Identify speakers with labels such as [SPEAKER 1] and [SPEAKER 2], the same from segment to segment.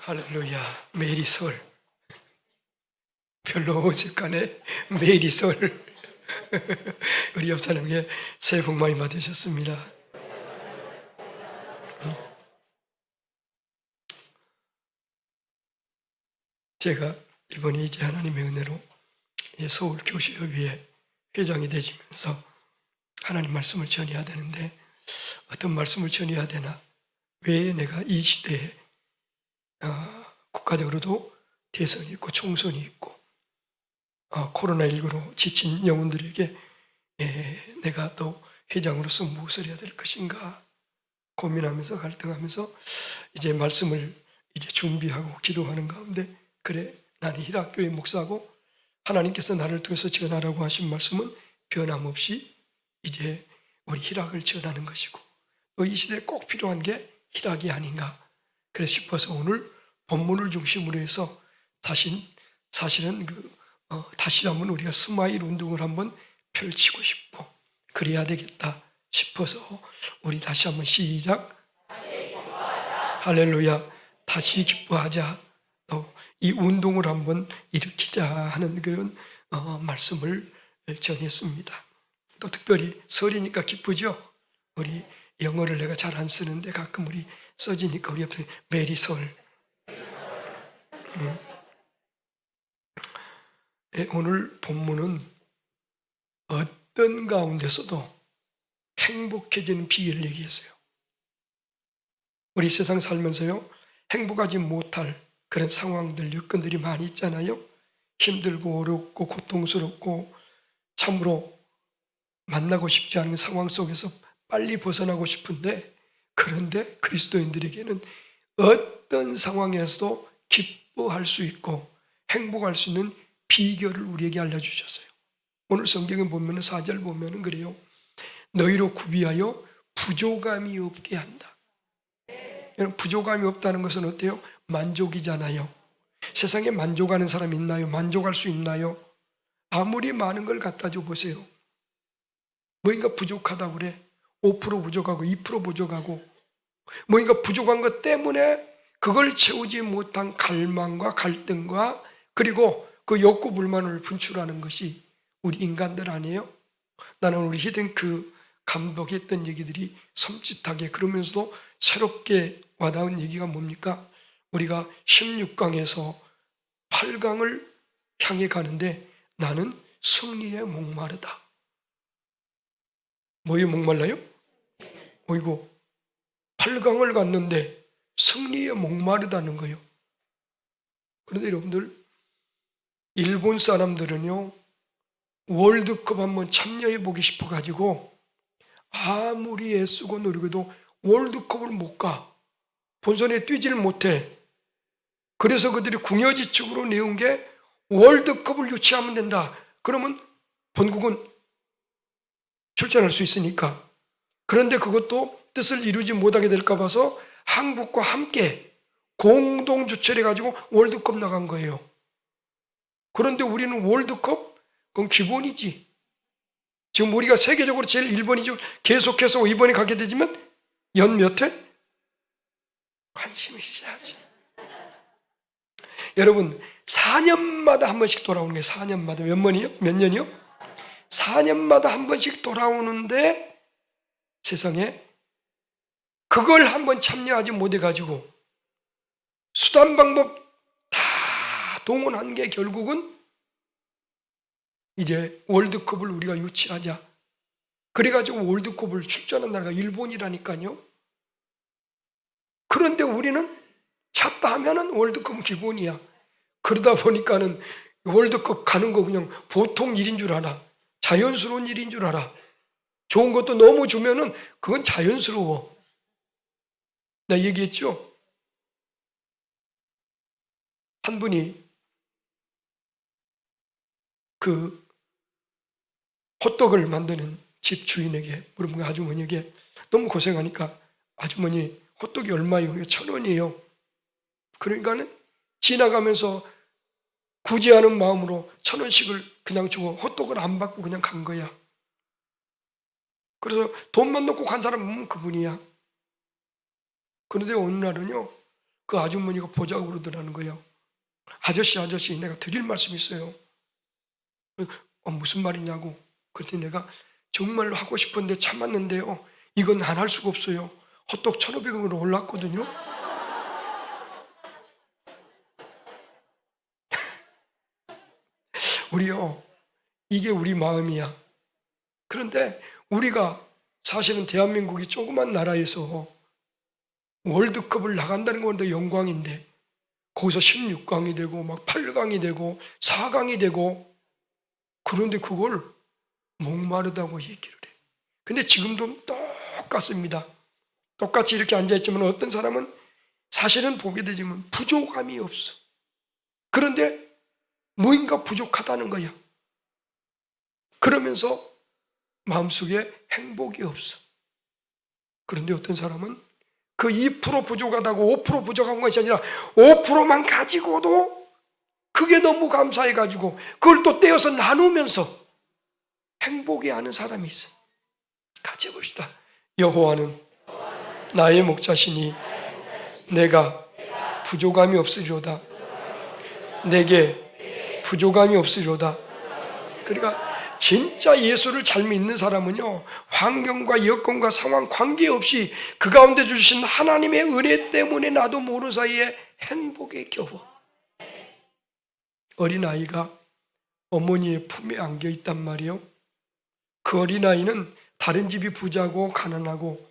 [SPEAKER 1] 할렐루야. 메리솔. 별로 어색하네. 메리솔. 우리 옆 사람에게 새해 복 많이 받으셨습니다. 제가 이번에 이제 하나님의 은혜로 서울교시협의회 회장이 되시면서 하나님 말씀을 전해야 되는데 어떤 말씀을 전해야 되나, 왜 내가 이 시대에 국가적으로도 대선이 있고 총선이 있고 코로나19로 지친 영혼들에게 내가 또 회장으로서 무엇을 해야 될 것인가 고민하면서 갈등하면서 이제 말씀을 이제 준비하고 기도하는 가운데, 그래, 나는 희락교회 목사고 하나님께서 나를 통해서 전하라고 하신 말씀은 변함없이 이제 우리 희락을 전하는 것이고, 또 이 시대에 꼭 필요한 게 희락이 아닌가 그래 싶어서 오늘 본문을 중심으로 해서 사실은 다시 한번 우리가 스마일 운동을 한번 펼치고 싶고 그래야 되겠다 싶어서 우리 다시 한번 시작. 할렐루야. 다시 기뻐하자. 또 이 운동을 한번 일으키자 하는 그런 말씀을 전했습니다. 또 특별히 설이니까 기쁘죠. 우리 영어를 내가 잘 안 쓰는데 가끔 우리 써지니까 우리 옆에 메리솔. 오늘 본문은 어떤 가운데서도 행복해지는 비결을 얘기했어요. 우리 세상 살면서요, 행복하지 못할 그런 상황들, 여건들이 많이 있잖아요. 힘들고 어렵고 고통스럽고 참으로 만나고 싶지 않은 상황 속에서 빨리 벗어나고 싶은데, 그런데 그리스도인들에게는 어떤 상황에서도 기뻐할 수 있고 행복할 수 있는 비결을 우리에게 알려주셨어요. 오늘 성경에 보면 4절 보면 그래요. 너희로 구비하여 부족함이 없게 한다. 여러분, 부족함이 없다는 것은 어때요? 만족이잖아요. 세상에 만족하는 사람 있나요? 만족할 수 있나요? 아무리 많은 걸 갖다 줘 보세요. 뭔가 부족하다고 그래. 5% 부족하고 2% 부족하고 뭔가 부족한 것 때문에 그걸 채우지 못한 갈망과 갈등과 그리고 그 욕구 불만을 분출하는 것이 우리 인간들 아니에요? 나는 우리 히딩크 감독이 했던 얘기들이 섬찟하게, 그러면서도 새롭게 와닿은 얘기가 뭡니까? 우리가 16강에서 8강을 향해 가는데 나는 승리에 목마르다. 뭐에 목말라요? 어이구, 8강을 갔는데 승리에 목마르다는 거예요. 그런데 여러분들, 일본 사람들은요, 월드컵 한번 참여해 보기 싶어가지고 아무리 애쓰고 노력해도 월드컵을 못 가. 본선에 뛰지를 못해. 그래서 그들이 궁여지책으로 내온 게 월드컵을 유치하면 된다. 그러면 본국은 출전할 수 있으니까. 그런데 그것도 뜻을 이루지 못하게 될까 봐서 한국과 함께 공동 주최를 해가지고 월드컵 나간 거예요. 그런데 우리는 월드컵? 그건 기본이지. 지금 우리가 세계적으로 제일 1번이죠. 계속해서 이번에 가게 되지만 연 몇 회? 관심이 있어야지. 여러분, 4년마다 한 번씩 돌아오는 게 4년마다 몇 번이요? 몇 년이요? 4년마다 한 번씩 돌아오는데 세상에 그걸 한번 참여하지 못해가지고 수단 방법 다 동원한 게 결국은 이제 월드컵을 우리가 유치하자. 그래가지고 월드컵을 출전한 나라가 일본이라니까요. 그런데 우리는 찼다 하면은 월드컵은 기본이야. 그러다 보니까는 월드컵 가는 거 그냥 보통 일인 줄 알아. 자연스러운 일인 줄 알아. 좋은 것도 너무 주면은 그건 자연스러워. 나 얘기했죠? 한 분이 그 호떡을 만드는 집 주인에게 물어본 아주머니에게, 너무 고생하니까 아주머니 호떡이 얼마예요? 1,000원이에요. 그러니까는 지나가면서 굳이 하는 마음으로 1,000원씩을 그냥 주고 호떡을 안 받고 그냥 간 거야. 그래서 돈만 넣고 간 사람은 그분이야. 그런데 어느 날은요, 그 아주머니가 보자고 그러더라는 거예요. 아저씨 내가 드릴 말씀이 있어요. 무슨 말이냐고. 그랬더니 내가 정말로 하고 싶은데 참았는데요, 이건 안 할 수가 없어요. 호떡 1,500원으로 올랐거든요. 우리요, 이게 우리 마음이야. 그런데 우리가 사실은 대한민국이 조그만 나라에서 월드컵을 나간다는 건 영광인데, 거기서 16강이 되고 막 8강이 되고 4강이 되고, 그런데 그걸 목마르다고 얘기를 해. 근데 지금도 똑같습니다. 똑같이 이렇게 앉아있지만 어떤 사람은 사실은 보게 되지만 부족함이 없어. 그런데 무인가 부족하다는 거야. 그러면서 마음속에 행복이 없어. 그런데 어떤 사람은 그 2% 부족하다고 5% 부족한 것이 아니라 5%만 가지고도 그게 너무 감사해가지고 그걸 또 떼어서 나누면서 행복해 하는 사람이 있어. 같이 해봅시다. 여호와는 나의 목자시니 내가 부족함이 없으리로다. 내게 부족함이 없으리로다. 그러니까 진짜 예수를 잘 믿는 사람은요, 환경과 여건과 상황 관계없이 그 가운데 주신 하나님의 은혜 때문에 나도 모르는 사이에 행복에 겨워. 어린아이가 어머니의 품에 안겨 있단 말이에요. 그 어린아이는 다른 집이 부자고 가난하고,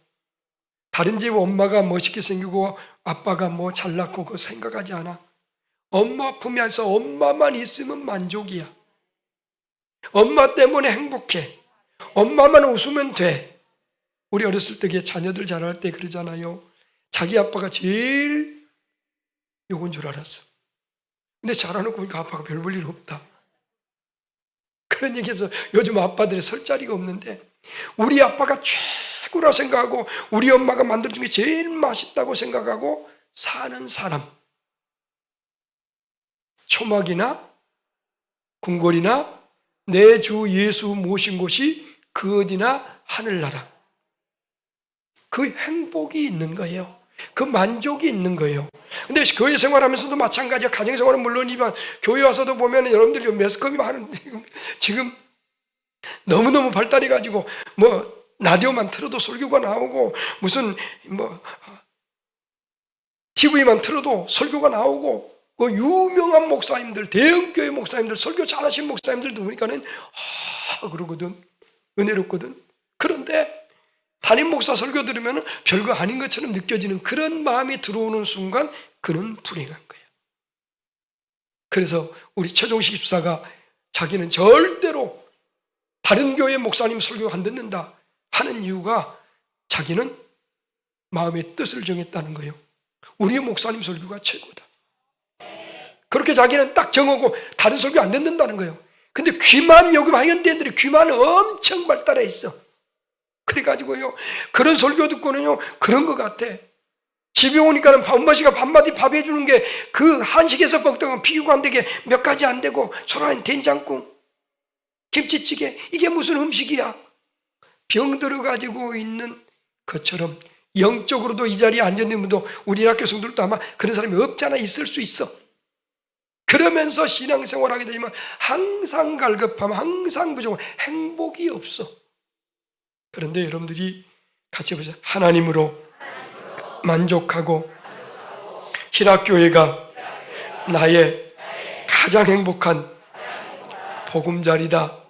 [SPEAKER 1] 다른 집 엄마가 멋있게 생기고 아빠가 뭐 잘났고 그거 생각하지 않아. 엄마 품에 안서 엄마만 있으면 만족이야. 엄마 때문에 행복해. 엄마만 웃으면 돼. 우리 어렸을 때 자녀들 자랄 때 그러잖아요. 자기 아빠가 제일 요건 줄 알았어. 근데 자라놓고 보니까 아빠가 별 볼 일 없다. 그런 얘기해서 요즘 아빠들이 설 자리가 없는데, 우리 아빠가 최고라 생각하고 우리 엄마가 만들어준 게 제일 맛있다고 생각하고 사는 사람, 초막이나 궁궐이나 내 주 예수 모신 곳이 그 어디나 하늘나라, 그 행복이 있는 거예요. 그 만족이 있는 거예요. 근데 교회 생활하면서도 마찬가지야. 가정 생활은 물론이지만 교회 와서도 보면 여러분들이 매스컴이 많은데 지금 너무너무 발달해가지고 뭐 라디오만 틀어도 설교가 나오고, 무슨 뭐 TV만 틀어도 설교가 나오고, 그 유명한 목사님들, 대형교회 목사님들, 설교 잘하신 목사님들도 보니까는 그러거든. 은혜롭거든. 그런데 담임 목사 설교 들으면 별거 아닌 것처럼 느껴지는 그런 마음이 들어오는 순간 그는 불행한 거야. 그래서 우리 최종식 집사가 자기는 절대로 다른 교회 목사님 설교 안 듣는다 하는 이유가 자기는 마음의 뜻을 정했다는 거예요. 우리 목사님 설교가 최고다. 그렇게 자기는 딱 정하고 다른 설교 안 듣는다는 거예요. 근데 귀만, 여기 하현대인들이 귀만 엄청 발달해 있어. 그래가지고요, 그런 설교 듣고는요, 그런 것 같아. 집에 오니까는 엄마씨가 밥마디 밥 해주는 게 그 한식에서 먹던 비교가 안 되게 몇 가지 안 되고, 소라는 된장국, 김치찌개, 이게 무슨 음식이야? 병 들어가지고 있는 것처럼 영적으로도 이 자리에 앉아있는 분도, 우리 학교 성도들도 아마 그런 사람이 없잖아. 있을 수 있어. 그러면서 신앙생활 하게 되지만 항상 갈급함, 항상 부족함, 행복이 없어. 그런데 여러분들이 같이 보세요. 하나님으로 만족하고 희락교회가 나의 가장 행복한 보금자리다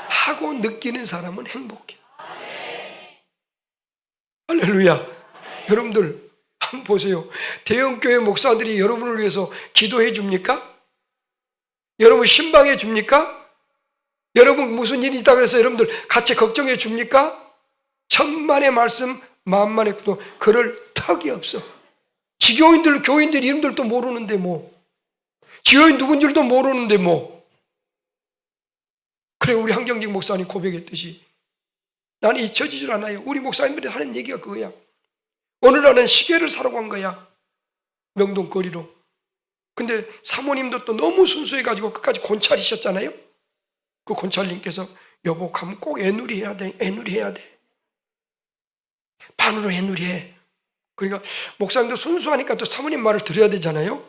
[SPEAKER 1] 하고 느끼는 사람은 행복해. 할렐루야. 여러분들 한번 보세요. 대형교회 목사들이 여러분을 위해서 기도해 줍니까? 여러분 신방해 줍니까? 여러분 무슨 일이 있다 그래서 여러분들 같이 걱정해 줍니까? 천만의 말씀 만만의 구도, 그럴 턱이 없어. 지교인들, 교인들 이름들도 모르는데 뭐, 지교인 누군 줄도 모르는데 뭐. 그래, 우리 한경직 목사님 고백했듯이 나는 잊혀지질 않아요. 우리 목사님들이 하는 얘기가 그거야. 어느 날은 시계를 사러 간 거야, 명동 거리로. 근데 사모님도 또 너무 순수해가지고 끝까지 곤찰이셨잖아요. 그 곤찰님께서 여보 가면 꼭 애누리 해야 돼. 애누리 해야 돼. 반으로 애누리 해. 그러니까 목사님도 순수하니까 또 사모님 말을 들어야 되잖아요.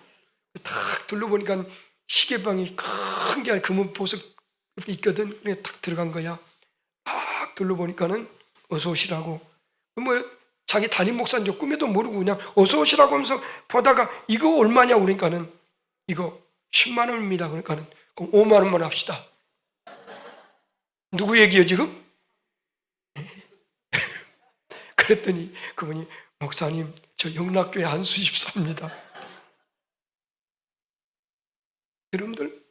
[SPEAKER 1] 탁 둘러보니까 시계방이 큰 게 금은 보석 있거든. 그래 탁 들어간 거야. 딱 둘러보니까는 어서 오시라고. 뭐 자기 담임 목사인지 꿈에도 모르고 그냥 어서 오시라고 하면서 보다가 이거 얼마냐고 그러니까는 이거 10만 원입니다. 그러니까는 그럼 5만 원만 합시다. 누구 얘기요 지금? 그랬더니 그분이 목사님 저 영락교회 안수 집사입니다. 여러분들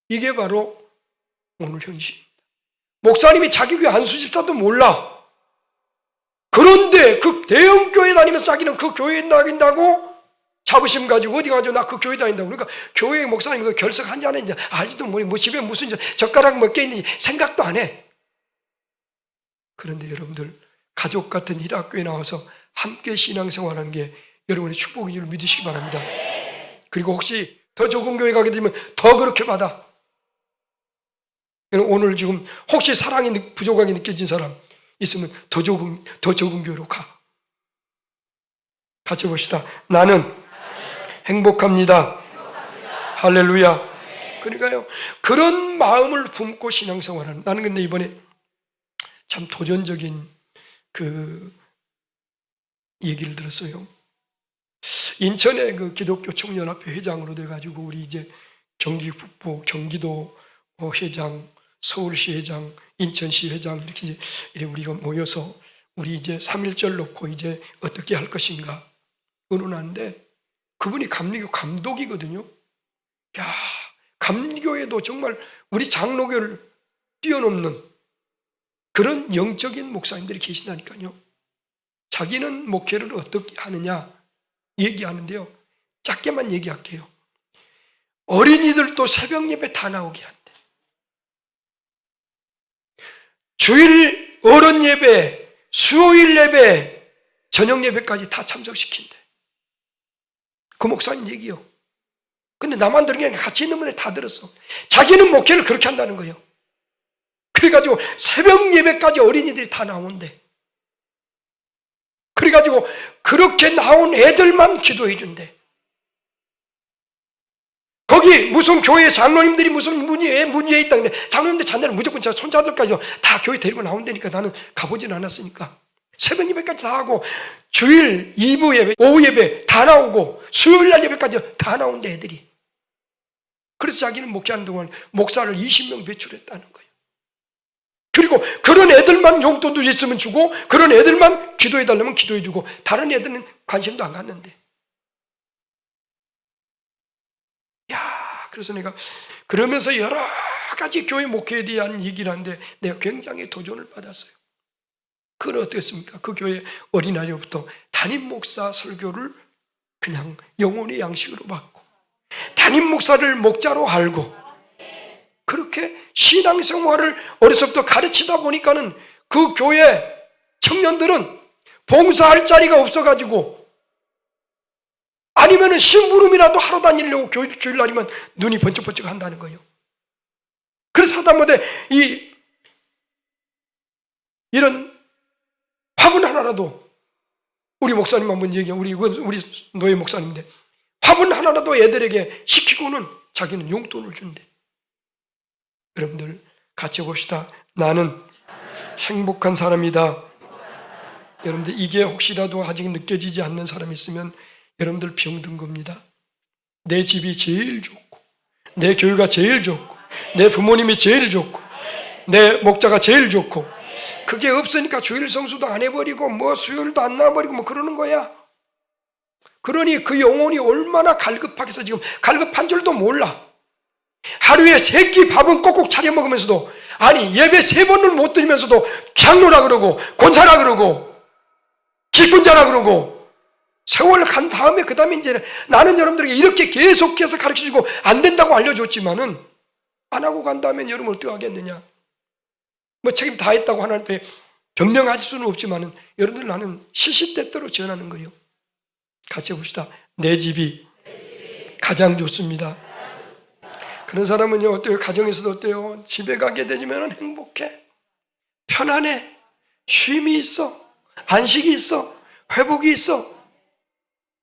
[SPEAKER 1] 이게 바로 오늘 현실입니다. 목사님이 자기 교회 안수 집사도 몰라. 그런데 그 대형교회 다니면서 자기는 그 교회에 다닌다고 자부심 가지고 어디 가지고 나 그 교회 다닌다고. 그러니까 교회 목사님이 그 결석한지 안 했는지 알지도 모르고 뭐 집에 무슨 젓가락 몇 개 있는지 생각도 안 해. 그런데 여러분들 가족 같은 일학교에 나와서 함께 신앙생활하는 게 여러분의 축복인 줄 믿으시기 바랍니다. 그리고 혹시 더 좁은 교회 가게 되면 더 그렇게 받아. 오늘 지금 혹시 사랑이 부족하게 느껴진 사람 있으면 더 좁은 교회로 가. 같이 봅시다. 나는 행복합니다. 할렐루야. 그러니까요, 그런 마음을 품고 신앙생활하는. 나는 근데 이번에 참 도전적인 그 얘기를 들었어요. 인천의 그 기독교 총연합회 회장으로 돼가지고 우리 이제 경기 북부, 경기도 회장, 서울시 회장, 인천시 회장 이렇게 우리가 모여서 우리 이제 3.1절 놓고 이제 어떻게 할 것인가 의논하는데 그분이 감리교 감독이거든요. 야, 감리교에도 정말 우리 장로교를 뛰어넘는 그런 영적인 목사님들이 계신다니까요. 자기는 목회를 어떻게 하느냐 얘기하는데요. 짧게만 얘기할게요. 어린이들도 새벽 예배 다 나오게 한대. 주일 어른 예배, 수요일 예배, 저녁 예배까지 다 참석시킨대. 그 목사님 얘기요. 근데 나만 들은 게 아니라 같이 있는 분이 다 들었어. 자기는 목회를 그렇게 한다는 거예요. 그래가지고 새벽 예배까지 어린이들이 다 나온대. 그래가지고 그렇게 나온 애들만 기도해 준대. 거기 무슨 교회 장로님들이 무슨 문의에 있다는데 장로님들 자녀를 무조건 제가 손자들까지 다 교회 데리고 나온다니까 나는 가보진 않았으니까 새벽 예배까지 다 하고 주일 2부 예배, 오후 예배 다 나오고 수요일 날 예배까지 다 나온대 애들이. 그래서 자기는 목회하는 동안 목사를 20명 배출했다는 거예요. 그리고 그런 애들만 용돈도 있으면 주고 그런 애들만 기도해달라면 기도해주고 다른 애들은 관심도 안 갖는데. 야, 그래서 내가 그러면서 여러 가지 교회 목회에 대한 얘기를 하는데 내가 굉장히 도전을 받았어요. 그건 어떻겠습니까? 그 교회 어린아이부터 담임 목사 설교를 그냥 영혼의 양식으로 받고 담임 목사를 목자로 알고 그렇게 신앙생활을 어려서부터 가르치다 보니까는 그 교회 청년들은 봉사할 자리가 없어가지고 아니면은 심부름이라도 하러 다니려고 주일날이면 눈이 번쩍번쩍 한다는 거예요. 그래서 하다못해 이런 화분 하나라도 우리 목사님 한번 얘기해. 우리 노예 목사님인데 화분 하나라도 애들에게 시키고는 자기는 용돈을 준대. 여러분들 같이 봅시다. 나는 행복한 사람이다. 여러분들 이게 혹시라도 아직 느껴지지 않는 사람이 있으면 여러분들 병든 겁니다. 내 집이 제일 좋고 내 교회가 제일 좋고 내 부모님이 제일 좋고 내 목자가 제일 좋고 그게 없으니까 주일 성수도 안 해버리고 뭐 수요일도 안 나와버리고 뭐 그러는 거야. 그러니 그 영혼이 얼마나 갈급하겠어. 지금 갈급한 줄도 몰라. 하루에 3끼 밥은 꼭꼭 차려 먹으면서도 아니 예배 3번을 못 드리면서도 장로라 그러고 권사라 그러고 기권자라 그러고 세월 간 다음에 그 다음에 이제 나는 여러분들에게 이렇게 계속해서 가르쳐주고 안 된다고 알려줬지만은 안 하고 간 다음에 여러분 어떻게 하겠느냐. 뭐 책임 다 했다고 하나님 앞에 변명할 수는 없지만은 여러분들 나는 시시때때로 전하는 거예요. 같이 해봅시다. 내 집이 가장 좋습니다. 그런 사람은요 어때요? 가정에서도 어때요? 집에 가게 되면 행복해, 편안해, 쉼이 있어, 안식이 있어. 회복이 있어.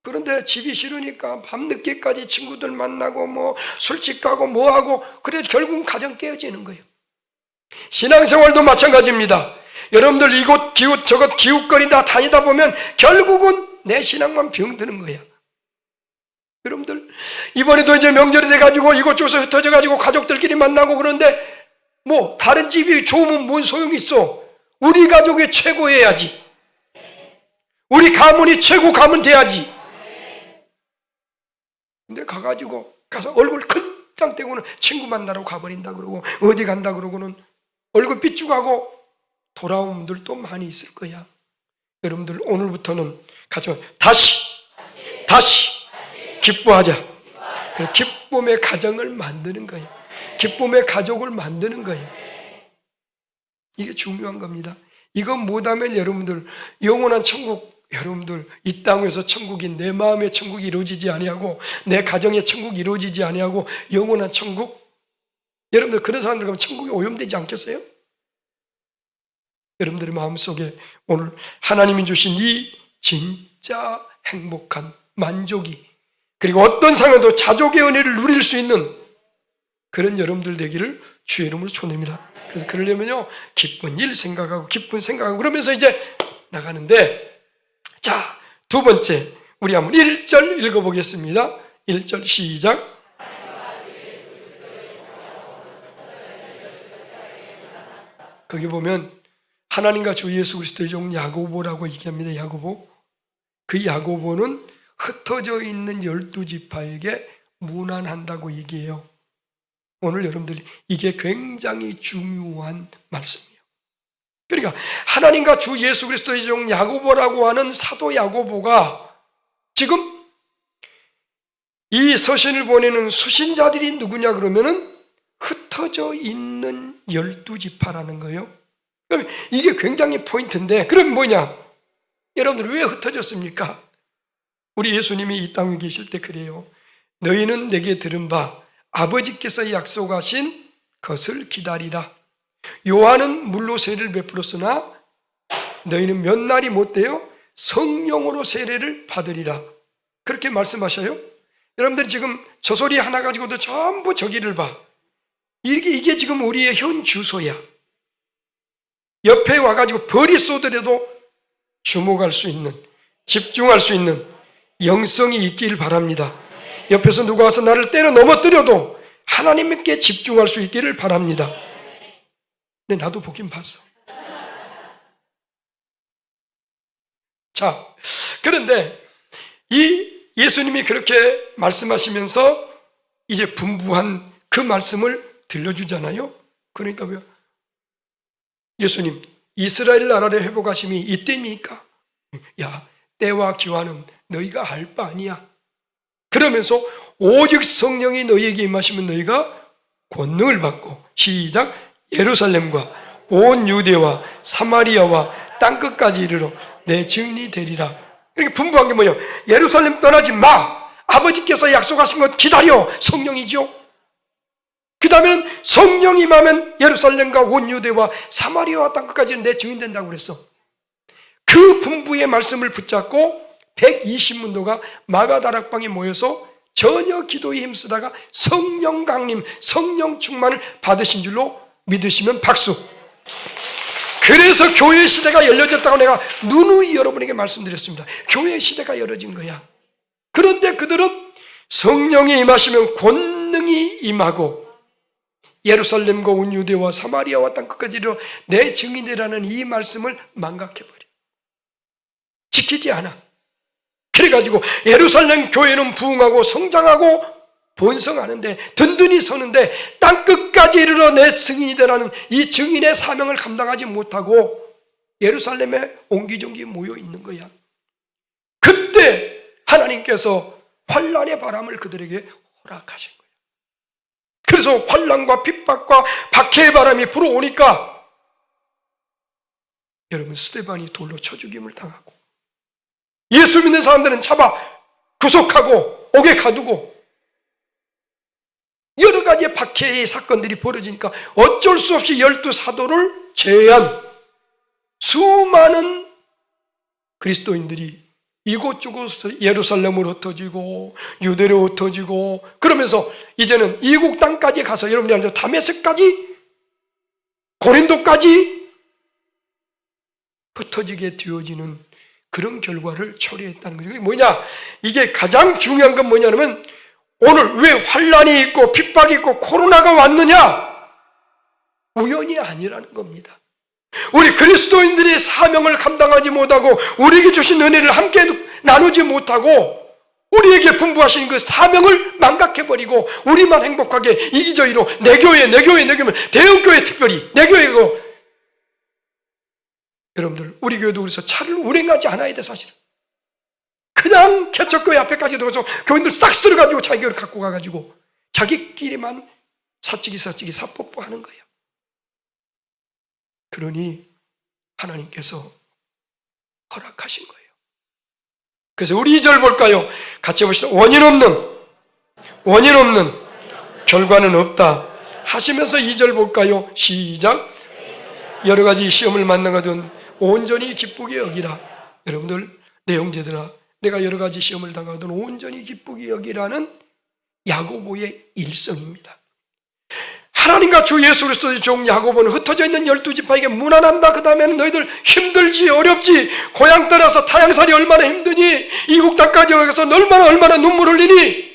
[SPEAKER 1] 그런데 집이 싫으니까 밤늦게까지 친구들 만나고 뭐 술집 가고 뭐하고, 그래서 결국은 가정 깨어지는 거예요. 신앙생활도 마찬가지입니다. 여러분들 이곳 기웃 저곳 기웃거리다 다니다 보면 결국은 내 신앙만 병드는 거야. 여러분들 이번에도 이제 명절이 돼가지고 이곳저곳에 흩어져가지고 가족들끼리 만나고, 그런데 뭐 다른 집이 좋으면 뭔 소용이 있어. 우리 가족이 최고해야지. 우리 가문이 최고 가문 돼야지. 근데 가서 얼굴 큰 땅 떼고는 친구 만나러 가버린다 그러고 어디 간다 그러고는 얼굴 삐죽하고 돌아온 분들도 많이 있을 거야. 여러분들 오늘부터는 가서 다시 기뻐하자. 그 기쁨의 가정을 만드는 거예요. 기쁨의 가족을 만드는 거예요. 이게 중요한 겁니다. 이건 못하면 여러분들 영원한 천국, 여러분들 이 땅에서 천국이, 내 마음의 천국이 이루어지지 아니하고 내 가정의 천국이 이루어지지 아니하고 영원한 천국, 여러분들 그런 사람들 가면 천국이 오염되지 않겠어요? 여러분들의 마음속에 오늘 하나님이 주신 이 진짜 행복한 만족이, 그리고 어떤 상황에도 자족의 은혜를 누릴 수 있는 그런 여러분들 되기를 주의 이름으로 축원합니다. 그래서 그러려면요, 기쁜 일 생각하고 기쁜 생각하고 그러면서 이제 나가는데, 자, 두 번째 우리 한번 1절 읽어보겠습니다. 1절 시작. 거기 보면 하나님과 주 예수 그리스도의 종 야고보라고 얘기합니다. 야고보. 그 야고보는 흩어져 있는 12지파에게 문안한다고 얘기해요. 오늘 여러분들이 이게 굉장히 중요한 말씀이에요. 그러니까 하나님과 주 예수 그리스도의 종 야고보라고 하는 사도 야고보가 지금 이 서신을 보내는 수신자들이 누구냐 그러면은 흩어져 있는 12지파라는 거예요. 그럼 이게 굉장히 포인트인데, 그럼 뭐냐? 여러분들 왜 흩어졌습니까? 우리 예수님이 이 땅에 계실 때 그래요. 너희는 내게 들은 바 아버지께서 약속하신 것을 기다리라. 요한은 물로 세례를 베풀었으나 너희는 몇 날이 못되어 성령으로 세례를 받으리라. 그렇게 말씀하셔요. 여러분들 지금 저 소리 하나 가지고도 전부 저기를 봐. 이게 지금 우리의 현 주소야. 옆에 와가지고 벌이 쏟으려도 주목할 수 있는, 집중할 수 있는 영성이 있길 바랍니다. 옆에서 누가 와서 나를 때려 넘어뜨려도 하나님께 집중할 수 있기를 바랍니다. 근데 나도 보긴 봤어. 자, 그런데 이 예수님이 그렇게 말씀하시면서 이제 분부한 그 말씀을 들려주잖아요. 그러니까 왜? 예수님, 이스라엘 나라를 회복하심이 이때입니까? 야, 때와 기와는 너희가 알 바 아니야. 그러면서 오직 성령이 너희에게 임하시면 너희가 권능을 받고, 시작, 예루살렘과 온 유대와 사마리아와 땅끝까지 이르러 내 증인이 되리라. 이렇게 분부한 게 뭐냐? 예루살렘 떠나지 마. 아버지께서 약속하신 것 기다려. 성령이죠. 그 다음에는 성령이 임하면 예루살렘과 온 유대와 사마리아와 땅끝까지 내 증인 된다고 그랬어. 그 분부의 말씀을 붙잡고 120문도가 마가다락방에 모여서 전혀 기도에 힘쓰다가 성령 강림, 성령 충만을 받으신 줄로 믿으시면 박수. 그래서 교회 시대가 열려졌다고 내가 누누이 여러분에게 말씀드렸습니다. 교회 시대가 열어진 거야. 그런데 그들은 성령이 임하시면 권능이 임하고 예루살렘과 온 유대와 사마리아와 땅끝까지 이르러 내 증인이라는 이 말씀을 망각해버려. 지키지 않아. 그래가지고 예루살렘 교회는 부흥하고 성장하고 번성하는데, 든든히 서는데 땅끝까지 이르러 내 증인이 되라는 이 증인의 사명을 감당하지 못하고 예루살렘에 옹기종기 모여 있는 거야. 그때 하나님께서 환란의 바람을 그들에게 허락하신 거야. 그래서 환란과 핍박과 박해의 바람이 불어오니까 여러분, 스데반이 돌로 쳐 죽임을 당하고, 예수 믿는 사람들은 잡아 구속하고 옥에 가두고, 여러 가지의 박해의 사건들이 벌어지니까 어쩔 수 없이 12 사도를 제외한 수많은 그리스도인들이 이곳저곳 예루살렘으로 흩어지고 유대로 흩어지고 그러면서 이제는 이국 땅까지 가서 여러분이 알죠? 다메섹까지 고린도까지 흩어지게 되어지는 그런 결과를 초래했다는 거죠. 이게 뭐냐? 이게 가장 중요한 건 뭐냐면 오늘 왜 환란이 있고 핍박이 있고 코로나가 왔느냐? 우연이 아니라는 겁니다. 우리 그리스도인들이 사명을 감당하지 못하고 우리에게 주신 은혜를 함께 나누지 못하고 우리에게 분부하신 그 사명을 망각해버리고 우리만 행복하게 이기저기로 내 교회 대형교회 특별히 내 교회고 여러분들 우리 교회도 그래서 차를 운행하지 않아야 돼. 사실은 그냥 개척교회 앞에까지 들어가서 교인들 싹 쓸어가지고 자기 교회를 갖고 가가지고 자기끼리만 사치기 사뽀뽀하는 거예요. 그러니 하나님께서 허락하신 거예요. 그래서 우리 2절 볼까요? 같이 봅시다. 원인 없는 결과는 없다 하시면서 2절 볼까요? 시작. 여러 가지 시험을 만나거든 온전히 기쁘게 여기라. 여러분들 내 형제들아, 내가 여러 가지 시험을 당하거든 온전히 기쁘게 여기라는 야고보의 일성입니다. 하나님과 주 예수 그리스도의 종 야고보는 흩어져 있는 12지파에게 무난한다. 그 다음에는 너희들 힘들지 어렵지 고향 떠나서 타향살이 얼마나 힘드니 이국 땅까지 가서 얼마나 눈물 흘리니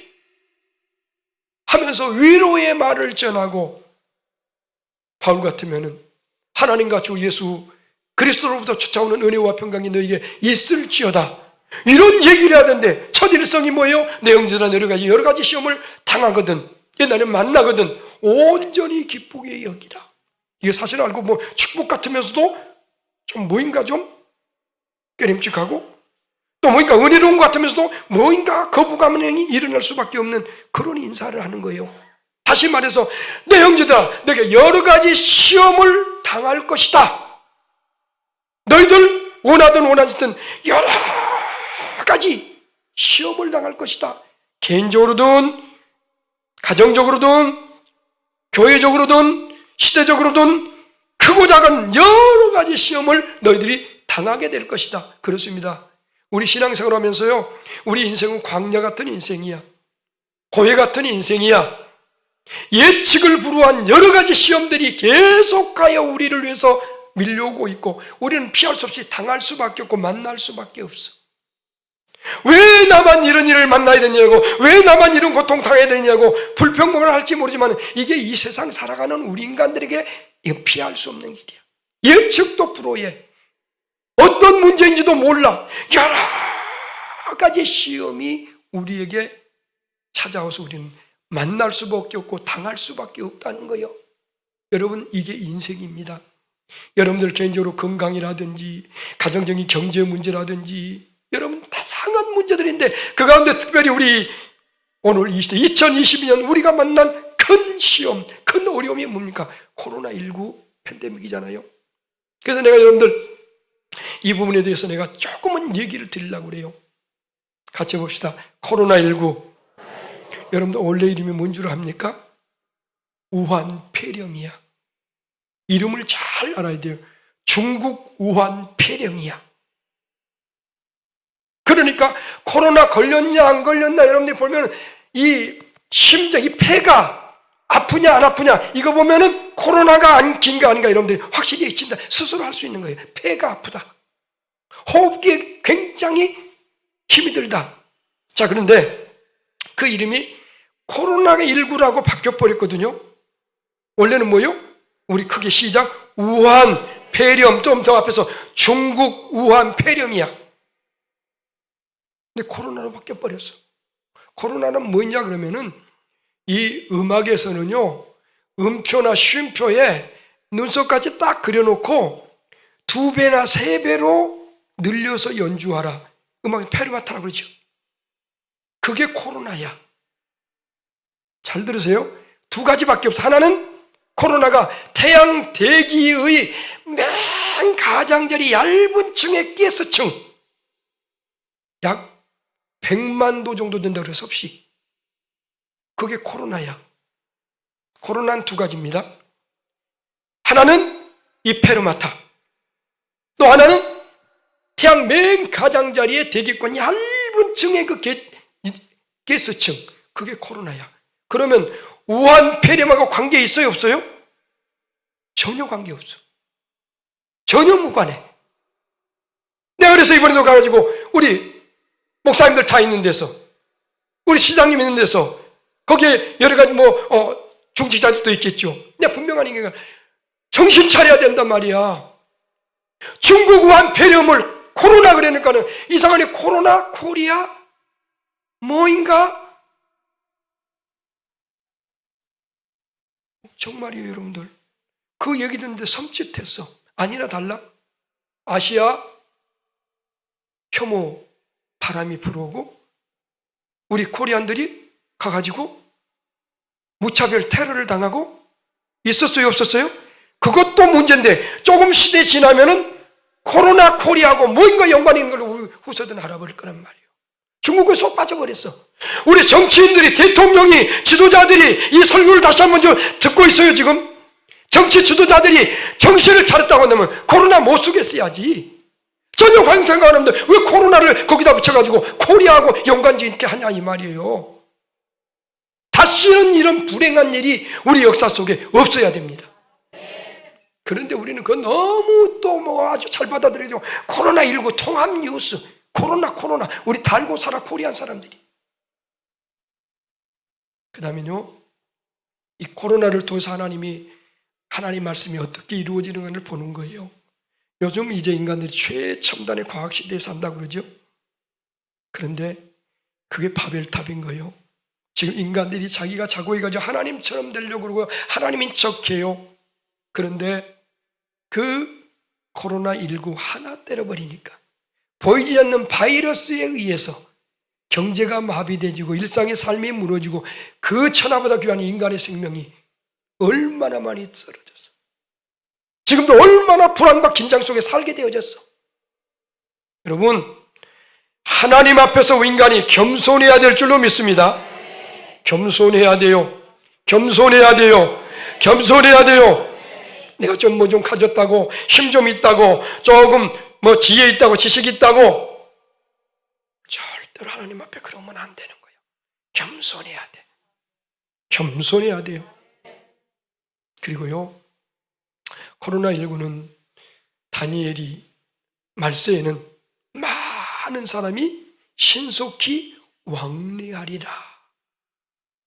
[SPEAKER 1] 하면서 위로의 말을 전하고 바울 같으면은 하나님과 주 예수 그리스도로부터 쫓아오는 은혜와 평강이 너에게 있을지어다 이런 얘기를 해야 되는데 첫 일성이 뭐예요? 내 형제들아 여러 가지 시험을 당하거든 옛날에 만나거든 온전히 기쁘게 여기라. 이게 사실 알고 뭐 축복 같으면서도 좀 뭐인가 좀 깨림칙하고 또 뭐인가 은혜로운 것 같으면서도 뭐인가 거부감이 일어날 수밖에 없는 그런 인사를 하는 거예요. 다시 말해서 내 형제들아 내게 여러 가지 시험을 당할 것이다. 너희들 원하든 원하지 않든 여러 가지 시험을 당할 것이다. 개인적으로든 가정적으로든 교회적으로든 시대적으로든 크고 작은 여러 가지 시험을 너희들이 당하게 될 것이다. 그렇습니다. 우리 신앙생활 하면서요 우리 인생은 광야 같은 인생이야. 고해 같은 인생이야. 예측을 불허한 여러 가지 시험들이 계속하여 우리를 위해서 밀려오고 있고 우리는 피할 수 없이 당할 수밖에 없고 만날 수밖에 없어. 왜 나만 이런 일을 만나야 되냐고 왜 나만 이런 고통 당해야 되냐고 불평을 할지 모르지만 이게 이 세상 살아가는 우리 인간들에게 이거 피할 수 없는 길이야. 예측도 불허해. 어떤 문제인지도 몰라. 여러 가지 시험이 우리에게 찾아와서 우리는 만날 수밖에 없고 당할 수밖에 없다는 거예요. 여러분 이게 인생입니다. 여러분들 개인적으로 건강이라든지 가정적인 경제 문제라든지 여러분 다양한 문제들인데 그 가운데 특별히 우리 오늘 이 시대 2022년 우리가 만난 큰 시험, 큰 어려움이 뭡니까? 코로나19 팬데믹이잖아요. 그래서 내가 여러분들 이 부분에 대해서 내가 조금은 얘기를 드리려고 그래요. 같이 봅시다. 코로나19 여러분들 원래 이름이 뭔 줄 압니까? 우한폐렴이야. 이름을 잘 알아야 돼요. 중국 우한폐렴이야. 그러니까 코로나 걸렸냐 안 걸렸나 여러분들이 보면 이 심장, 이 폐가 아프냐 안 아프냐 이거 보면은 코로나가 안긴가 아닌가 여러분들이 확실히 진짜 스스로 할 수 있는 거예요. 폐가 아프다. 호흡기에 굉장히 힘이 들다. 자 그런데 그 이름이 코로나19라고 바뀌어버렸거든요. 원래는 뭐요? 우리 크게 시작 우한폐렴 좀 더 앞에서 중국 우한폐렴이야. 근데 코로나로 바뀌어버렸어. 코로나는 뭐냐 그러면은 이 음악에서는요 음표나 쉼표에 눈썹까지 딱 그려놓고 2배나 3배로 늘려서 연주하라. 음악에 페르마타라고 그러죠. 그게 코로나야. 잘 들으세요. 2가지밖에 없어. 하나는 코로나가 태양 대기의 맨 가장자리 얇은 층의 가스층 약 100만 도 정도 된다고 해서 없이 그게 코로나야. 코로나는 2가지입니다. 하나는 이 페르마타 또 하나는 태양 맨 가장자리에 대기권 얇은 층의 그 가스층, 그게 코로나야. 그러면 우한 폐렴하고 관계 있어요, 없어요? 전혀 관계 없어. 전혀 무관해. 내가 그래서 이번에도 가가지고 우리 목사님들 다 있는 데서, 우리 시장님 있는 데서, 거기에 여러 가지 중직자들도 있겠죠. 내가 분명한 얘기가 정신 차려야 된단 말이야. 중국 우한 폐렴을 코로나 그러니까는 이상하게 코로나, 코리아, 뭐인가? 정말이에요, 여러분들. 그 얘기 듣는데 섬찟했어. 아니나 달라? 아시아 혐오 바람이 불어오고 우리 코리안들이 가가지고 무차별 테러를 당하고 있었어요, 없었어요? 그것도 문제인데 조금 시대 지나면은 코로나, 코리아하고 뭐인가 연관이 있는 걸 후세들은 알아버릴 거란 말이에요. 중국에 쏙 빠져버렸어. 우리 정치인들이, 대통령이, 지도자들이 이 설교를 다시 한번 듣고 있어요, 지금. 정치 지도자들이 정신을 차렸다고 한다면 코로나 못 쓰겠어야지. 전혀 관심 생각 안 하는데 왜 코로나를 거기다 붙여가지고 코리아하고 연관지 있게 하냐 이 말이에요. 다시는 이런 불행한 일이 우리 역사 속에 없어야 됩니다. 그런데 우리는 그거 너무 또 아주 잘 받아들여서 코로나19 통합 뉴스, 코로나 우리 달고 살아 코리안 사람들이. 그 다음에요, 이 코로나를 통해서 하나님 말씀이 어떻게 이루어지는 것을 보는 거예요. 요즘 이제 인간들이 최첨단의 과학 시대에 산다고 그러죠. 그런데 그게 바벨탑인 거예요. 지금 인간들이 자기가 자고 해가지고 하나님처럼 되려고 그러고 하나님인 척해요. 그런데 그 코로나19 하나 때려버리니까 보이지 않는 바이러스에 의해서 경제가 마비되지고 일상의 삶이 무너지고 그 천하보다 귀한 인간의 생명이 얼마나 많이 쓰러졌어. 지금도 얼마나 불안과 긴장 속에 살게 되어졌어. 여러분, 하나님 앞에서 인간이 겸손해야 될 줄로 믿습니다. 겸손해야 돼요. 겸손해야 돼요. 겸손해야 돼요. 내가 좀 가졌다고, 힘 좀 있다고, 조금 지혜 있다고, 지식 있다고 절대로 하나님 앞에 그러면 안 되는 거예요. 겸손해야 돼. 겸손해야 돼요. 그리고요, 코로나19는 다니엘이 말세에는 많은 사람이 신속히 왕래하리라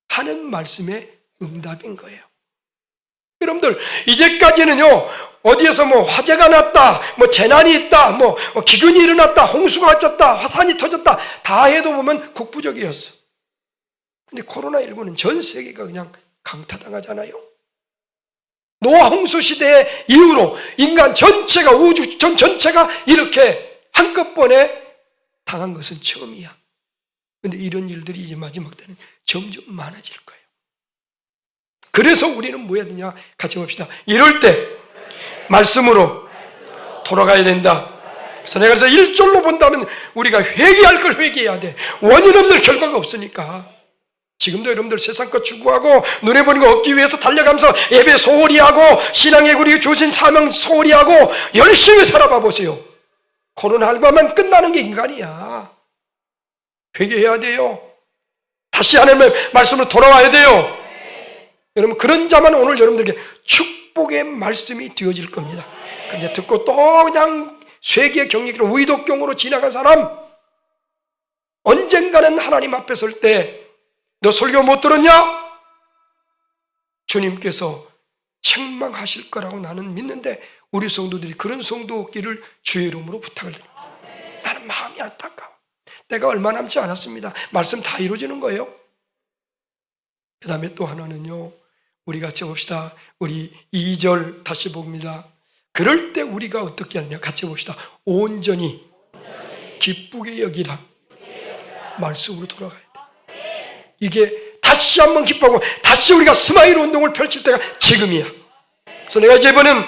[SPEAKER 1] 하는 말씀의 응답인 거예요. 여러분들, 이제까지는요, 어디에서 화재가 났다, 재난이 있다, 기근이 일어났다, 홍수가 왔다, 화산이 터졌다, 다 해도 보면 국부적이었어. 근데 코로나19는 전 세계가 그냥 강타당하잖아요. 노아 홍수 시대 이후로 인간 전체가, 우주 전체가 이렇게 한꺼번에 당한 것은 처음이야. 근데 이런 일들이 이제 마지막 때는 점점 많아질 거예요. 그래서 우리는 뭐 해야 되냐? 같이 봅시다. 이럴 때 말씀으로 돌아가야 된다. 그래서 내가 1절로 본다면 우리가 회개할 걸 회개해야 돼. 원인 없는 결과가 없으니까. 지금도 여러분들 세상 것 추구하고 눈에 보는 거 얻기 위해서 달려가면서 예배 소홀히 하고 신앙의 우리 주신 사명 소홀히 하고 열심히 살아봐 보세요. 코로나19만 끝나는 게 인간이야. 회개해야 돼요. 다시 하나님의 말씀으로 돌아와야 돼요. 여러분, 그런 자만 오늘 여러분들에게 축복의 말씀이 되어질 겁니다. 근데 듣고 또 그냥 쇠기의 경력으로 의독경으로 지나간 사람, 언젠가는 하나님 앞에 설 때 너 설교 못 들었냐? 주님께서 책망하실 거라고 나는 믿는데 우리 성도들이 그런 성도 없기를 주의 이름으로 부탁을 드립니다. 나는 마음이 안타까워. 때가 얼마 남지 않았습니다. 말씀 다 이루어지는 거예요. 그 다음에 또 하나는요, 우리 같이 봅시다. 우리 2절 다시 봅니다. 그럴 때 우리가 어떻게 하느냐? 같이 봅시다. 온전히 기쁘게 여기라. 말씀으로 돌아가야 돼. 이게 다시 한번 기뻐하고 다시 우리가 스마일 운동을 펼칠 때가 지금이야. 그래서 내가 이제 이번엔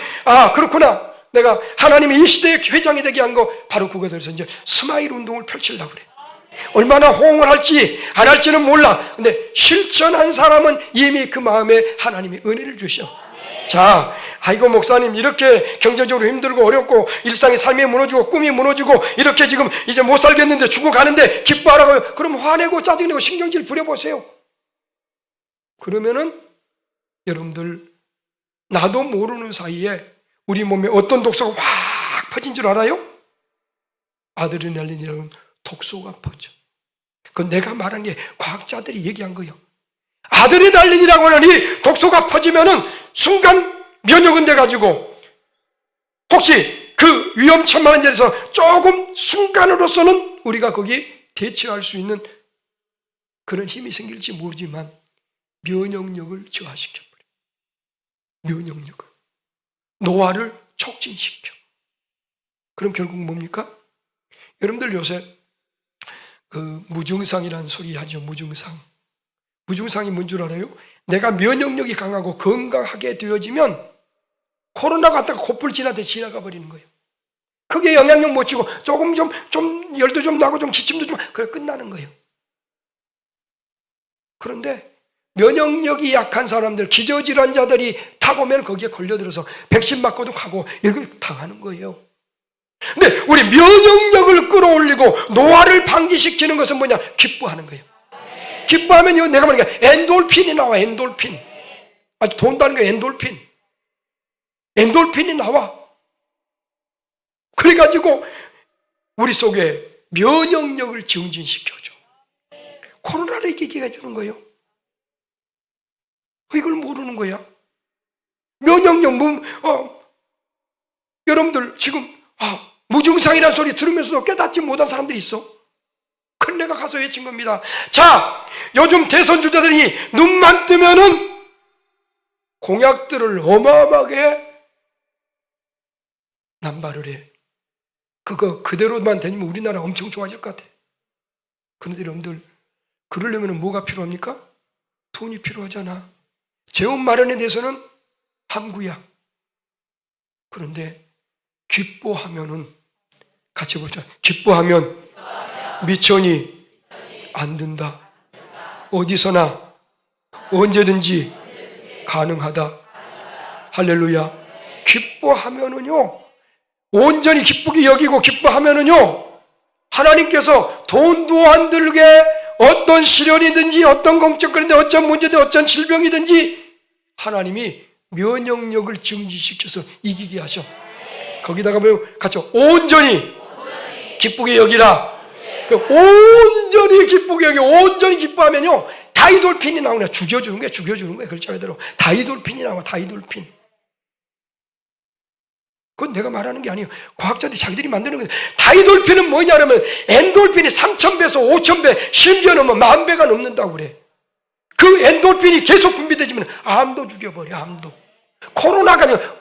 [SPEAKER 1] 그렇구나. 내가 하나님이 이 시대의 회장이 되게 한 거 바로 그거들에서 이제 스마일 운동을 펼치려고 그래. 얼마나 호응을 할지 안 할지는 몰라. 근데 실천한 사람은 이미 그 마음에 하나님이 은혜를 주셔. 자, 아이고 목사님 이렇게 경제적으로 힘들고 어렵고 일상의 삶이 무너지고 꿈이 무너지고 이렇게 지금 이제 못 살겠는데 죽어가는데 기뻐하라고요. 그럼 화내고 짜증내고 신경질 부려보세요. 그러면은 여러분들 나도 모르는 사이에 우리 몸에 어떤 독소가 확 퍼진 줄 알아요? 아드레날린이라는 독소가 퍼져. 그건 내가 말한 게 과학자들이 얘기한 거예요. 아드레날린이라고 하는 이 독소가 퍼지면은 순간 면역은 돼가지고 혹시 그 위험천만한 자리에서 조금 순간으로서는 우리가 거기 대처할 수 있는 그런 힘이 생길지 모르지만 면역력을 저하시켜버려요. 면역력을. 노화를 촉진시켜. 그럼 결국 뭡니까? 여러분들 요새 그 무증상이라는 소리 하죠. 무증상. 무증상이 뭔 줄 알아요? 내가 면역력이 강하고 건강하게 되어지면 코로나 갔다가 코뿔 지나듯이 지나가 버리는 거예요. 크게 영향력 못 주고 조금 좀 열도 좀 나고 좀 기침도 좀 그래 끝나는 거예요. 그런데 면역력이 약한 사람들, 기저질환자들이 타고 오면 거기에 걸려들어서 백신 맞고도 가고 이렇게 당하는 거예요. 근데 우리 면역력을 끌어올리고 노화를 방지시키는 것은 뭐냐? 기뻐하는 거예요. 기뻐하면요, 내가 말하는 게 엔돌핀이 나와. 엔돌핀. 아주 돈다는 게 엔돌핀. 엔돌핀이 나와. 그래가지고 우리 속에 면역력을 증진시켜줘. 코로나를 이기게 해주는 거예요. 이걸 모르는 거야. 면역력, 여러분들 지금 무증상이라는 소리 들으면서도 깨닫지 못한 사람들이 있어. 그건 내가 가서 외친 겁니다. 자, 요즘 대선 주자들이 눈만 뜨면은 공약들을 어마어마하게 남발을 해. 그거 그대로만 되면 우리나라 엄청 좋아질 것 같아. 그런데 여러분들, 그러려면 뭐가 필요합니까? 돈이 필요하잖아. 재원 마련에 대해서는 함구야. 그런데 기뻐하면은, 같이 보자. 기뻐하면 미천이 안 든다. 어디서나 언제든지 가능하다. 할렐루야. 기뻐하면은요, 온전히 기쁘게 여기고 기뻐하면은요, 하나님께서 돈도 안 들게 어떤 시련이든지 어떤 걱정거리든지 어떤 문제든 어떤 질병이든지 하나님이 면역력을 증진시켜서 이기게 하셔. 거기다가 보면 같이 온전히 기쁘게 여기라. 온전히 기쁘게 여기, 온전히 기뻐하면요, 다이돌핀이 나오네. 죽여주는 거야, 죽여주는 거야. 글자 그대로 다이돌핀이 나와. 다이돌핀. 그건 내가 말하는 게 아니에요. 과학자들이 자기들이 만드는 거예요. 다이돌핀은 뭐냐면 엔돌핀이 3,000배에서 5,000배, 심지어는 10,000배가 넘는다고 그래. 그 엔돌핀이 계속 분비되지면 암도 죽여버려. 암도. 코로나가 아니라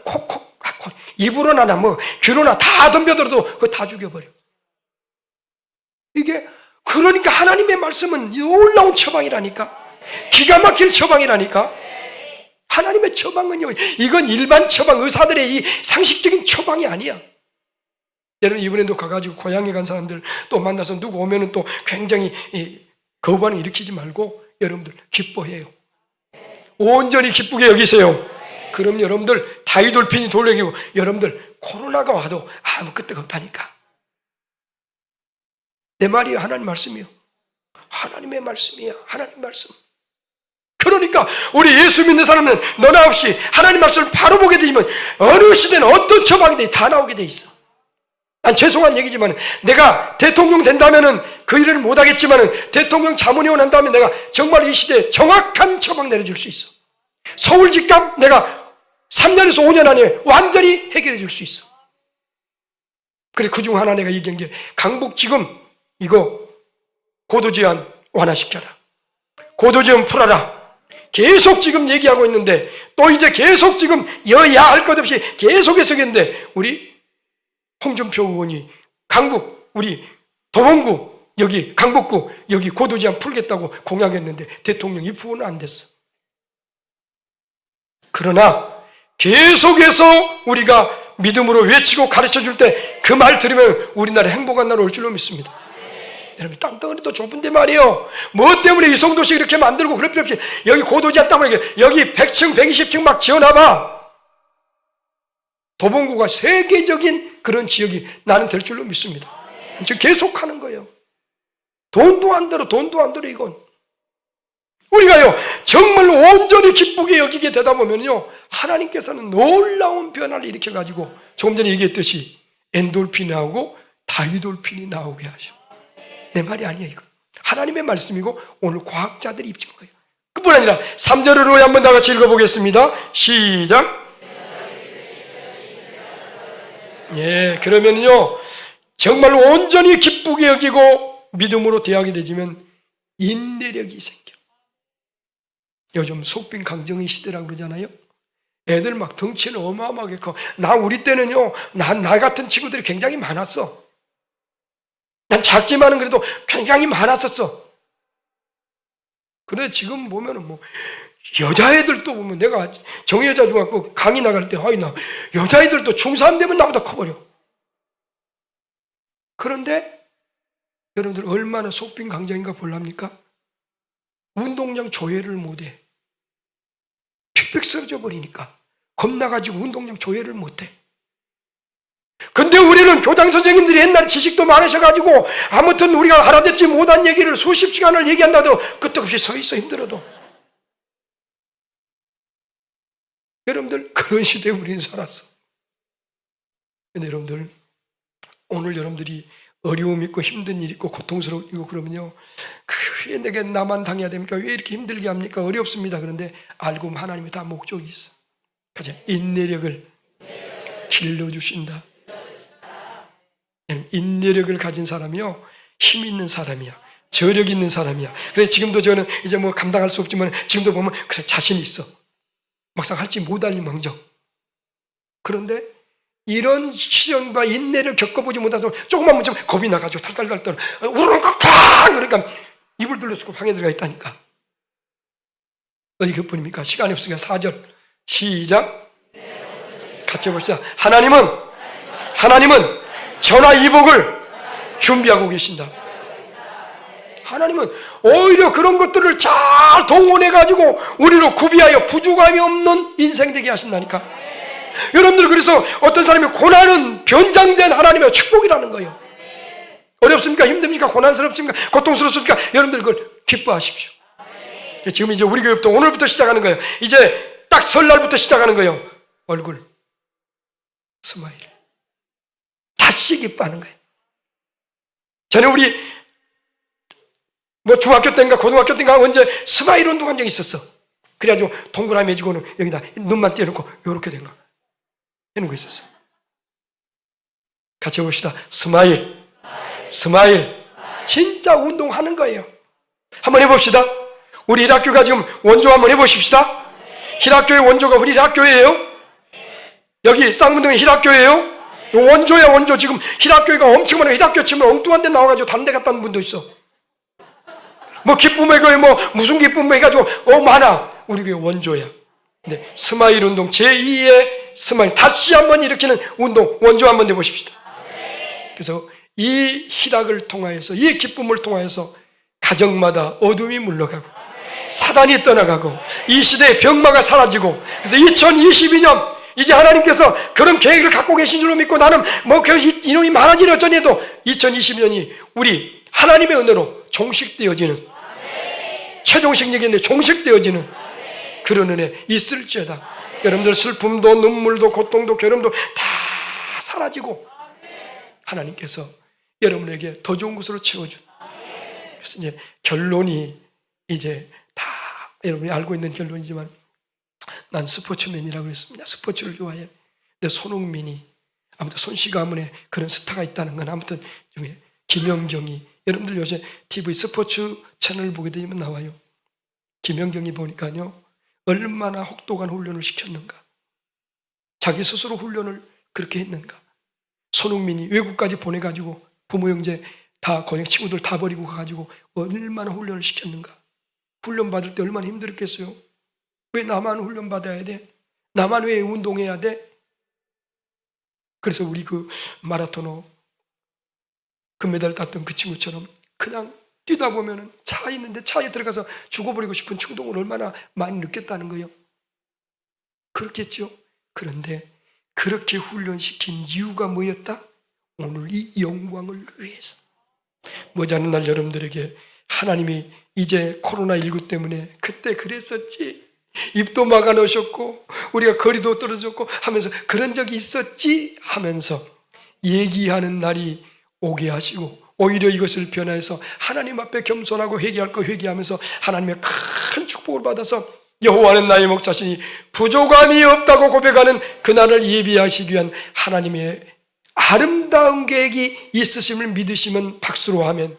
[SPEAKER 1] 입으로나 귀로나 다 덤벼들어도 그거 다 죽여버려. 이게 그러니까 하나님의 말씀은 놀라운 처방이라니까. 기가 막힐 처방이라니까. 하나님의 처방은요, 이건 일반 처방, 의사들의 이 상식적인 처방이 아니야. 여러분, 이번에도 가가지고 고향에 간 사람들 또 만나서 누구 오면은 또 굉장히 거부반응 일으키지 말고 여러분들 기뻐해요. 온전히 기쁘게 여기세요. 그럼 여러분들 다이돌핀이 돌려기고 여러분들 코로나가 와도 아무 끄떡 없다니까. 내 말이에요. 하나님 말씀이요. 하나님의 말씀이야. 하나님 말씀. 그러니까 우리 예수 믿는 사람은 너나 없이 하나님 말씀을 바로 보게 되면 어느 시대는 어떤 처방이든 다 나오게 돼 있어. 난 죄송한 얘기지만 내가 대통령 된다면은 그 일을 못하겠지만은 대통령 자문위원 한다면 내가 정말 이 시대에 정확한 처방 내려줄 수 있어. 서울 집값 내가 3년에서 5년 안에 완전히 해결해 줄 수 있어. 그래서 그중 하나 내가 얘기한 게 강북지금 이거 고도제한 완화시켜라. 고도제한 풀어라. 계속 지금 얘기하고 있는데 또 이제 계속 지금 여야 할 것 없이 계속해서 했는데 우리 홍준표 의원이 강북 우리 도봉구 여기 강북구 여기 고도제한 풀겠다고 공약했는데 대통령 입후보는 안 됐어. 그러나 계속해서 우리가 믿음으로 외치고 가르쳐줄 때 그 말 들으면 우리나라 행복한 날 올 줄로 믿습니다. 여러분, 땅덩어리도 좁은데 말이에요. 뭐 때문에 이성도시 이렇게 만들고 그럴 필요 없이 여기 고도제한 땅을 여기 100층, 120층 막 지어놔봐. 도봉구가 세계적인 그런 지역이 나는 될 줄로 믿습니다. 즉 계속하는 거예요. 돈도 안 들어 이건. 우리가요 정말 온전히 기쁘게 여기게 되다 보면요 하나님께서는 놀라운 변화를 일으켜가지고 조금 전에 얘기했듯이 엔돌핀이 나오고 다이돌핀이 나오게 하셔. 내 말이 아니에요 이거. 하나님의 말씀이고 오늘 과학자들이 입증한 거예요. 그뿐 아니라 3절을 우리 한번 다 같이 읽어보겠습니다. 시작. 예, 그러면요 정말 온전히 기쁘게 여기고 믿음으로 대하게 되지만 인내력이 생겨. 요즘 속빈 강정의 시대라고 그러잖아요. 애들 막 덩치는 어마어마하게 커. 우리 때는요 나 같은 친구들이 굉장히 많았어. 난 작지만은 그래도 굉장히 많았었어. 그런데 지금 보면은 뭐 여자애들도 보면 내가 정여자 중학교 강의 나갈 때 나 여자애들도 중3 되면 나보다 커버려. 그런데 여러분들 얼마나 속빈 강정인가 볼랍니까? 운동장 조회를 못해. 픽픽 쓰러져 버리니까 겁나가지고 운동장 조회를 못해. 근데 우리는 교장 선생님들이 옛날에 지식도 많으셔가지고 아무튼 우리가 알아듣지 못한 얘기를 수십 시간을 얘기한다도 끄떡없이 서 있어 힘들어도. 여러분들 그런 시대에 우리는 살았어. 근데 여러분들 오늘 여러분들이 어려움 있고 힘든 일 있고 고통스럽고 그러면요 왜 내게 나만 당해야 됩니까? 왜 이렇게 힘들게 합니까? 어렵습니다. 그런데 알고 보면 하나님이 다 목적이 있어. 가자. 인내력을 길러주신다. 인내력을 가진 사람이요 힘 있는 사람이야. 저력 있는 사람이야. 그래 지금도 저는 이제 뭐 감당할 수 없지만 지금도 보면 그래 자신이 있어. 막상 할지 못할 망정. 그런데 이런 시련과 인내를 겪어보지 못해서 조금만 문제면 겁이 나가지고 탈탈탈탈 우르르 꽉 그러니까 입을 둘러쓰고 방에 들어가 있다니까. 어디 그뿐입니까? 시간이 없으니까 4절 시작. 같이 해봅시다. 하나님은 전화 이복을 준비하고 계신다. 하나님은 오히려 그런 것들을 잘 동원해가지고 우리로 구비하여 부족함이 없는 인생 되게 하신다니까. 여러분들 그래서 어떤 사람이 고난은 변장된 하나님의 축복이라는 거예요. 어렵습니까? 힘듭니까? 고난스럽습니까? 고통스럽습니까? 여러분들 그걸 기뻐하십시오. 지금 이제 우리 교회부터 오늘부터 시작하는 거예요. 이제 딱 설날부터 시작하는 거예요. 얼굴 스마일 다시 기뻐하는 거예요. 전에 우리 뭐 중학교 때인가 고등학교 때인가 언제 스마일 운동한 적이 있었어. 그래가지고 동그라미 해주고는 여기다 눈만 띄워놓고 이렇게 된 거 해놓은 거 있었어. 같이 해봅시다. 스마일. 진짜 운동하는 거예요. 한번 해봅시다. 우리 힐학교가 지금 원조 한번 해보십시다. 힐학교의 원조가 우리 힐학교예요. 여기 쌍문동의 힐학교예요. 원조야 원조. 지금 힐학교가 엄청 많아요. 힐학교 치면 엉뚱한 데 나와가지고 담대 갔다는 분도 있어. 뭐 기쁨의 교회 뭐 무슨 기쁨 해가지고 많아. 우리 교회 원조야. 근데 스마일 운동 제2의 스마일 다시 한번 일으키는 운동 원조 한번 해보십시다. 그래서 이 희락을 통하여서 이 기쁨을 통하여서 가정마다 어둠이 물러가고 사단이 떠나가고 이 시대의 병마가 사라지고 그래서 2022년 이제 하나님께서 그런 계획을 갖고 계신 줄로 믿고 나는 뭐 이놈이 많아지는 어쩌니 해도 2022년이 우리 하나님의 은혜로 종식되어지는 최종식 얘기인데 종식되어지는 그런 은혜 있을지어다. 여러분들 슬픔도 눈물도 고통도 괴로움도 다 사라지고 하나님께서 여러분에게 더 좋은 것으로 채워준. 그래서 이제 결론이 이제 다 여러분이 알고 있는 결론이지만 난 스포츠맨이라고 했습니다. 스포츠를 좋아해. 근데 손흥민이 아무튼 손씨 가문에 그런 스타가 있다는 건 아무튼 중에 김연경이 여러분들 요새 TV 스포츠 채널 보게 되면 나와요. 김연경이 보니까요 얼마나 혹독한 훈련을 시켰는가. 자기 스스로 훈련을 그렇게 했는가. 손흥민이 외국까지 보내가지고 부모 형제 다 거기 친구들 다 버리고 가가지고 얼마나 훈련을 시켰는가. 훈련 받을 때 얼마나 힘들었겠어요. 왜 나만 훈련 받아야 돼? 나만 왜 운동해야 돼? 그래서 우리 그 마라토너 금메달 땄던 그 친구처럼 그냥 뛰다 보면은 차 있는데 차에 들어가서 죽어버리고 싶은 충동을 얼마나 많이 느꼈다는 거예요. 그렇겠죠. 그런데 그렇게 훈련시킨 이유가 뭐였다? 오늘 이 영광을 위해서. 머지않은 날 여러분들에게 하나님이 이제 코로나19 때문에 그때 그랬었지, 입도 막아 놓으셨고 우리가 거리도 떨어졌고 하면서 그런 적이 있었지 하면서 얘기하는 날이 오게 하시고, 오히려 이것을 변화해서 하나님 앞에 겸손하고 회개할 거 회개하면서 하나님의 큰 축복을 받아서 여호와는 나의 목자시니 부족함이 없다고 고백하는 그날을 예비하시기 위한 하나님의 아름다운 계획이 있으심을 믿으시면 박수로 하면